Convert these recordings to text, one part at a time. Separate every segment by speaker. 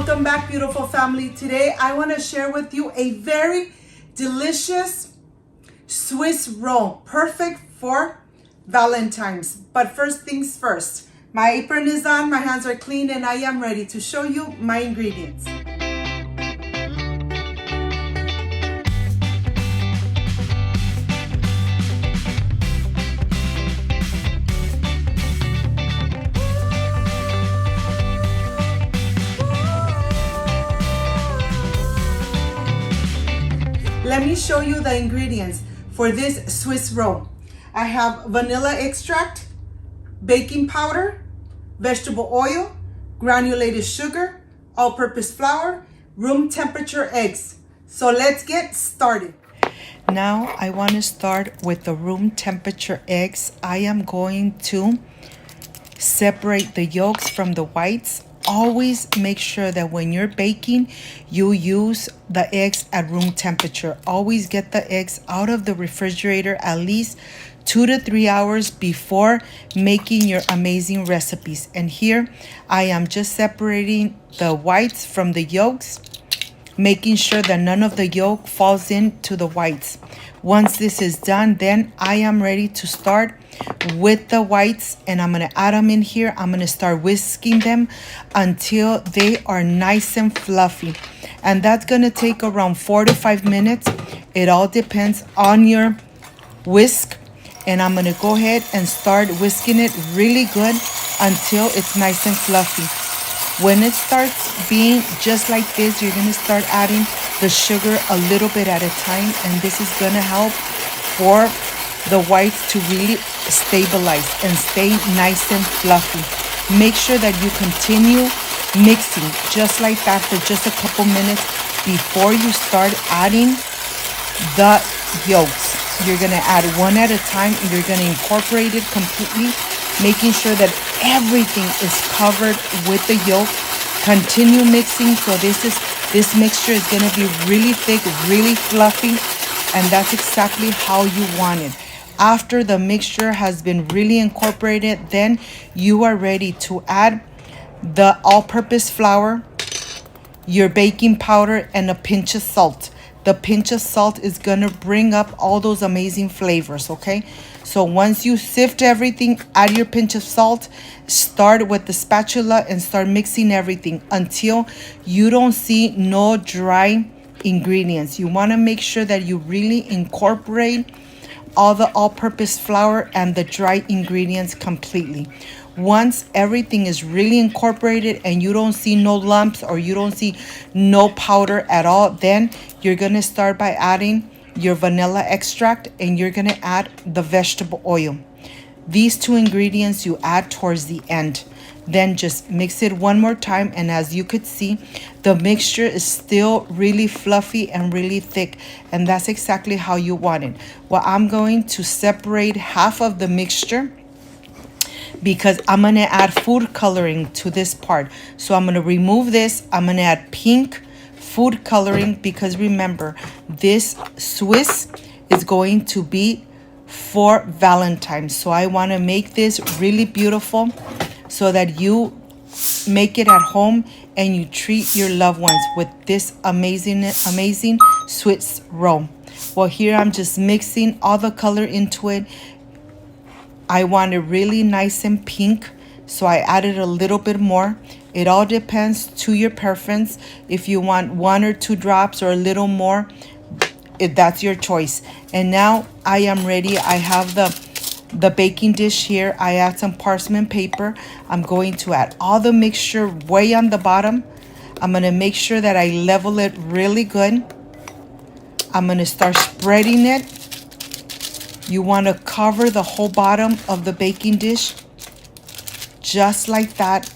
Speaker 1: Welcome back, beautiful family. Today I want to share with you a very delicious Swiss roll, perfect for Valentine's. But first things first, my apron is on, my hands are clean, and I am ready to show you my ingredients. Let me show you the ingredients for this Swiss roll. I have vanilla extract, baking powder, vegetable oil, granulated sugar, all-purpose flour, room temperature eggs. So let's get started. Now I want to start with the room temperature eggs. I am going to separate the yolks from the whites. Always make sure that when you're baking, you use the eggs at room temperature. Always get the eggs out of the refrigerator at least 2 to 3 hours before making your amazing recipes. And here I am just separating the whites from the yolks, making sure that none of the yolk falls into the whites. Once this is done, then I am ready to start with the whites, and I'm going to add them in here. I'm going to start whisking them until they are nice and fluffy. And that's going to take around 4 to 5 minutes. It all depends on your whisk. And I'm going to go ahead and start whisking it really good until it's nice and fluffy. When it starts being just like this, you're going to start adding the sugar a little bit at a time, and this is going to help for the whites to really stabilize and stay nice and fluffy. Make sure that you continue mixing just like that for just a couple minutes before you start adding the yolks. You're going to add one at a time, and you're going to incorporate it completely, making sure that everything is covered with the yolk. Continue mixing. So this mixture is going to be really thick, really fluffy, and that's exactly how you want it. After the mixture has been really incorporated, then you are ready to add the all-purpose flour, your baking powder, and a pinch of salt. The pinch of salt is going to bring up all those amazing flavors, okay? So once you sift everything, add your pinch of salt, start with the spatula and start mixing everything until you don't see no dry ingredients. You want to make sure that you really incorporate all the all-purpose flour and the dry ingredients completely. Once everything is really incorporated and you don't see no lumps or you don't see no powder at all, then you're going to start by adding your vanilla extract, and you're going to add the vegetable oil. These two ingredients you add towards the end. Then just mix it one more time, and as you could see, the mixture is still really fluffy and really thick, and that's exactly how you want it. Well, I'm going to separate half of the mixture because I'm going to add food coloring to this part. So I'm going to remove this. I'm going to add pink food coloring because remember, this Swiss is going to be for Valentine's. So I want to make this really beautiful so that you make it at home and you treat your loved ones with this amazing Swiss roll. Well, here I'm just mixing all the color into it. I want it really nice and pink, so I added a little bit more. It all depends to your preference. If you want 1 or 2 drops or a little more, that's your choice. And now I am ready. I have the baking dish here. I add some parchment paper. I'm going to add all the mixture way on the bottom. I'm going to make sure that I level it really good. I'm going to start spreading it. You want to cover the whole bottom of the baking dish just like that.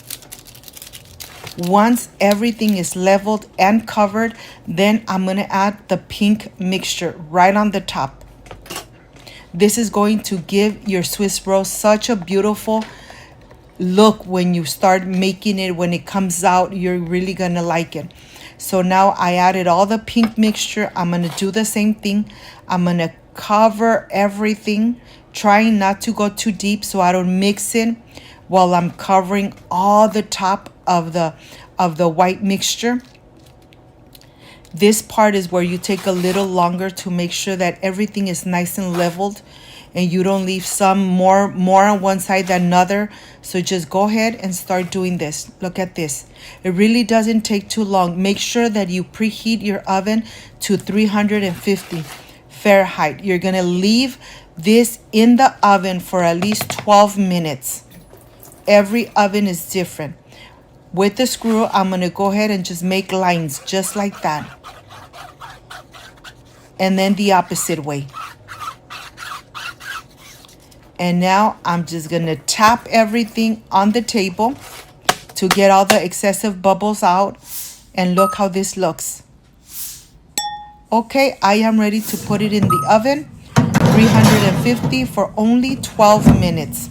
Speaker 1: Once everything is leveled and covered, then I'm going to add the pink mixture right on the top. This is going to give your Swiss roll such a beautiful look when you start making it. When it comes out, you're really going to like it. So now I added all the pink mixture. I'm going to do the same thing. I'm going to cover everything, trying not to go too deep so I don't mix it while I'm covering all the top of the of the white mixture. This part is where you take a little longer to make sure that everything is nice and leveled and you don't leave some more on one side than another. So just go ahead and start doing this. Look at this. It really doesn't take too long. Make sure that you preheat your oven to 350 Fahrenheit. You're gonna leave this in the oven for at least 12 minutes. Every oven is different. With the screw, I'm gonna go ahead and just make lines just like that. And then the opposite way. And now I'm just gonna tap everything on the table to get all the excessive bubbles out. And look how this looks. Okay, I am ready to put it in the oven, 350 for only 12 minutes.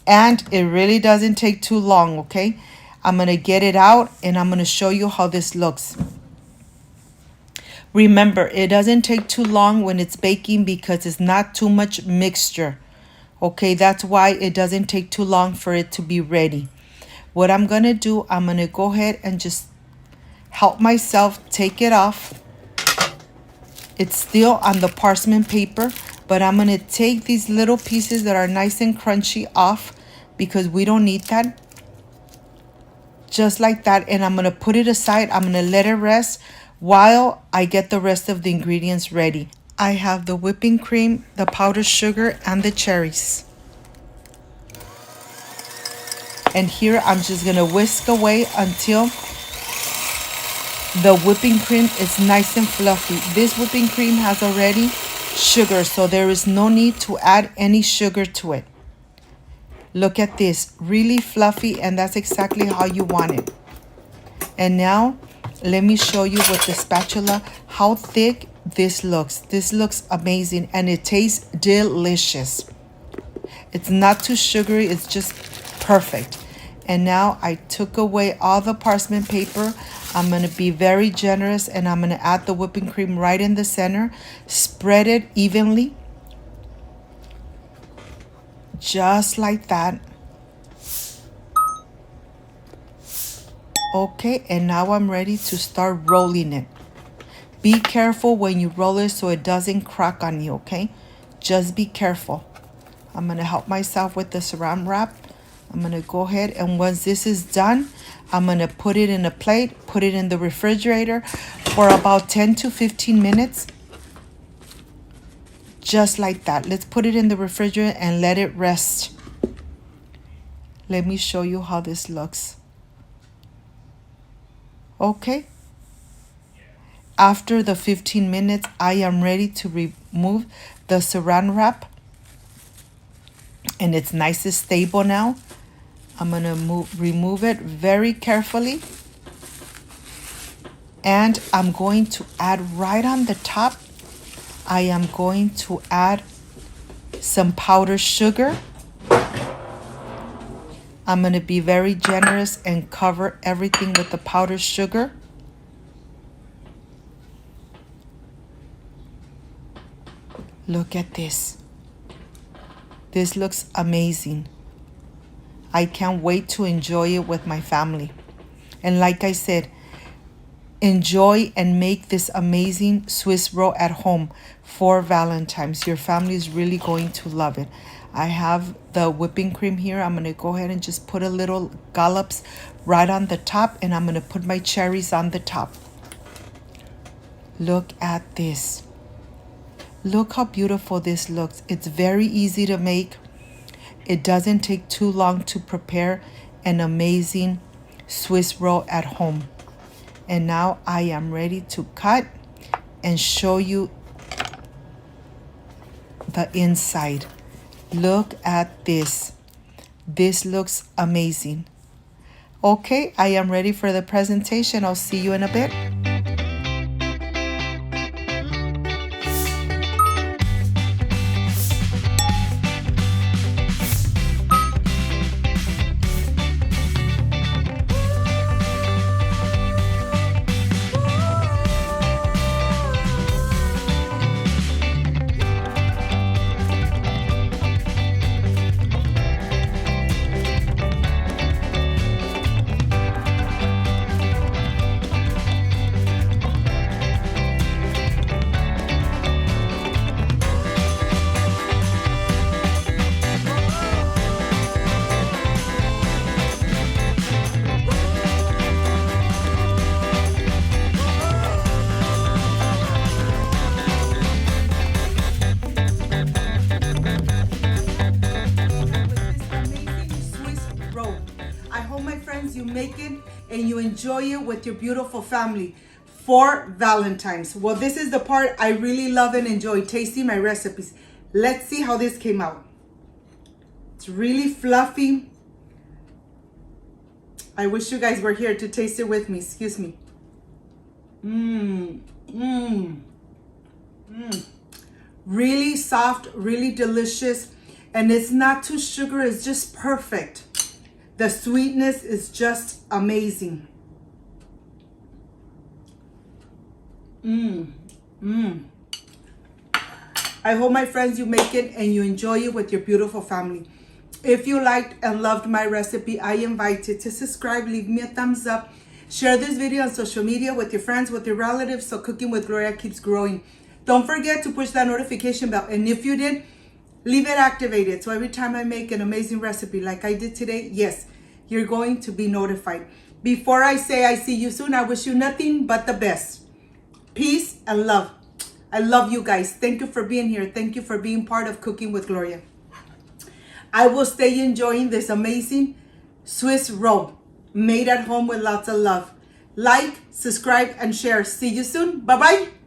Speaker 1: And it really doesn't take too long, okay? I'm gonna get it out and I'm gonna show you how this looks. Remember, it doesn't take too long when it's baking because it's not too much mixture. Okay, that's why it doesn't take too long for it to be ready. What I'm gonna do, I'm gonna go ahead and just help myself take it off. It's still on the parchment paper, but I'm gonna take these little pieces that are nice and crunchy off because we don't need that. Just like that, and I'm gonna put it aside. I'm gonna let it rest while I get the rest of the ingredients ready. I have the whipping cream, the powdered sugar, and the cherries. And here I'm just gonna whisk away until the whipping cream is nice and fluffy. This whipping cream has already sugar, so there is no need to add any sugar to it. Look at this, really fluffy, and that's exactly how you want it. And now, let me show you with the spatula how thick this looks. This looks amazing and it tastes delicious. It's not too sugary, it's just perfect. And now I took away all the parchment paper. I'm gonna be very generous and I'm gonna add the whipping cream right in the center. Spread it evenly. Just like that. Okay, and now I'm ready to start rolling it. Be careful when you roll it so it doesn't crack on you, okay? Just be careful. I'm gonna help myself with the saran wrap. I'm gonna go ahead and once this is done, I'm gonna put it in a plate, put it in the refrigerator for about 10 to 15 minutes. Just like that. Let's put it in the refrigerator and let it rest. Let me show you how this looks. Okay. After the 15 minutes, I am ready to remove the saran wrap. And it's nice and stable now. I'm gonna remove it very carefully. And I'm going to add right on the top, I am going to add some powdered sugar. I'm going to be very generous and cover everything with the powdered sugar. Look at this. This looks amazing. I can't wait to enjoy it with my family. And like I said, enjoy and make this amazing Swiss roll at home for Valentine's. Your family is really going to love it. I have the whipping cream here. I'm going to go ahead and just put a little dollops right on the top, and I'm going to put my cherries on the top. Look at this. Look how beautiful this looks. It's very easy to make. It doesn't take too long to prepare an amazing Swiss roll at home. And now I am ready to cut and show you the inside. Look at this. This looks amazing. Okay, I am ready for the presentation. I'll see you in a bit. friends, you make it and you enjoy it with your beautiful family for Valentine's. Well, this is the part I really love and enjoy, tasting my recipes. Let's see how this came out. It's really fluffy. I wish you guys were here to taste it with me. Excuse me. Really soft, really delicious. And it's not too sugary, it's just perfect. The sweetness is just amazing. I hope, my friends, you make it and you enjoy it with your beautiful family. If you liked and loved my recipe, I invite you to subscribe, leave me a thumbs up, share this video on social media with your friends, with your relatives, so Cooking with Gloria keeps growing. Don't forget to push that notification bell. And if you did, leave it activated. So every time I make an amazing recipe like I did today, yes, you're going to be notified. Before I say I see you soon, I wish you nothing but the best. Peace and love. I love you guys. Thank you for being here. Thank you for being part of Cooking with Gloria. I will stay enjoying this amazing Swiss roll made at home with lots of love. Like, subscribe, and share. See you soon. Bye-bye.